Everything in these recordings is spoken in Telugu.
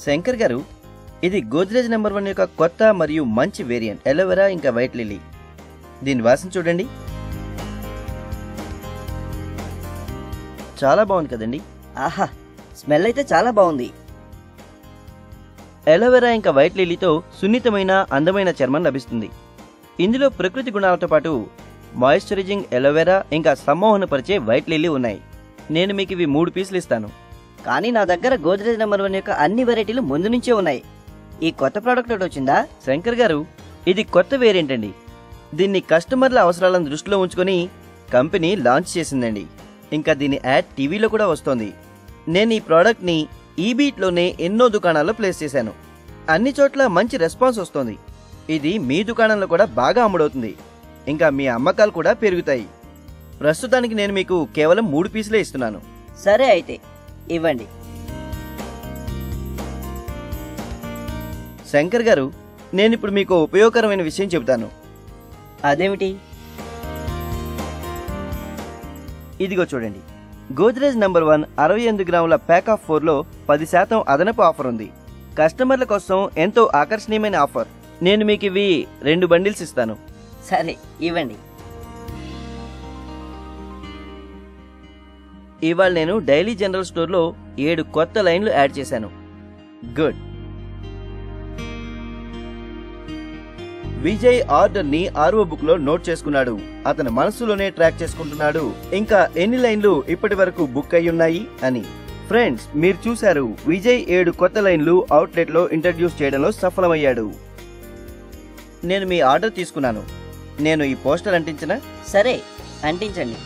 శంకర్ గారు, ఇది గోద్రేజ్ నెంబర్ 1 యొక్క కొత్త మరియు మంచి వేరియంట్ ఎలోవెరా ఇంకా వైట్ లిల్లీ. దీని వాసన చూడండి, చాలా బాగుంది కదండి. ఆహా, స్మెల్ అయితే చాలా బాగుంది. ఎలోవెరా ఇంకా వైట్ లిల్లీతో సున్నితమైన అందమైన చర్మం లభిస్తుంది. ఇందులో ప్రకృతి గుణాలతో పాటు మాయిశ్చరైజింగ్ ఎలోవెరా ఇంకా సమ్మోహనపరిచే వైట్ లిల్లీ ఉన్నాయి. నేను మీకు ఇవి 3 పీసులు ఇస్తాను. కానీ నా దగ్గర గోద్రేజ్ నెంబర్ 1 యొక్క అన్ని వెరైటీలు ముందు నుంచే ఉన్నాయి. ఈ కొత్త ప్రోడక్ట్ ఒకటి వచ్చిందా? శంకర్ గారు, ఇది కొత్త వేరియంట్ అండి. దీన్ని కస్టమర్ల అవసరాలను దృష్టిలో ఉంచుకొని కంపెనీ లాంచ్ చేసిందండి. ఇంకా దీని యాడ్ టీవీలో కూడా వస్తోంది. నేను ఈ ప్రోడక్ట్ని ఈబీట్లోనే ఎన్నో దుకాణాల్లో ప్లేస్ చేశాను. అన్ని చోట్ల మంచి రెస్పాన్స్ వస్తోంది. ఇది మీ దుకాణంలో కూడా బాగా అమ్ముడవుతుంది. ఇంకా మీ అమ్మకాలు కూడా పెరుగుతాయి. ప్రస్తుతానికి నేను మీకు కేవలం 3 పీసులే ఇస్తున్నాను. సరే అయితే ఇవ్వండి. శంకర్ గారు, నేనిప్పుడు మీకు ఉపయోగకరమైన విషయం చెబుతాను. అదేమిటి? ఇదిగో చూడండి, గోద్రేజ్ నెంబర్ 1 68 గ్రాముల ప్యాక్ ఆఫ్ 4లో 10% అదనపు ఆఫర్ ఉంది. కస్టమర్ల కోసం ఎంతో ఆకర్షణీయమైన ఆఫర్. నేను మీకు ఇవి 2 బండిల్స్ ఇస్తాను. సరే ఇవ్వండి. ఇవాళ నేను డైలీ జనరల్ స్టోర్లో 7 కొత్త లైన్లు యాడ్ చేశాను. గుడ్. విజయ్ ఆర్డర్ ని ఆర్ఓ బుక్ లో నోట్ చేసుకున్నాడు. అతని మనసులోనే ట్రాక్ చేసుకుంటున్నాడు ఇంకా ఎన్ని లైన్లు ఇప్పటి వరకు బుక్ అయ్యున్నాయి అని. ఫ్రెండ్స్, మీరు చూశారు, విజయ్ 7 కొత్త లైన్లు అవుట్లెట్ లో ఇంట్రడ్యూస్ చేయడంలో సఫలమయ్యాడు. నేను మీ ఆర్డర్ తీసుకున్నాను. నేను ఈ పోస్టర్ అంటించనా? సరే, అంటించండి.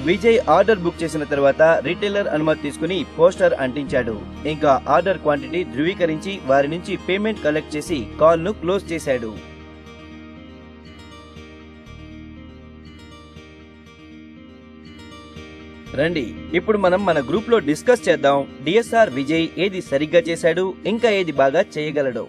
విజయ్ ఆర్డర్ బుక్ చేసిన తర్వాత రిటైలర్ అనుమతి తీసుకుని పోస్టర్ అంటించాడు. ఇంకా ఆర్డర్ క్వాంటిటీ ధృవీకరించి వారి నుంచి పేమెంట్ కలెక్ట్ చేసి కాల్ ను క్లోజ్ చేశాడు. రండి, ఇప్పుడు మనం మన గ్రూప్ లో డిస్కస్ చేద్దాం. డిఎస్ఆర్ విజయ్ ఏది సరిగ్గా చేశాడు, ఇంకా ఏది బాగా చేయగలడు.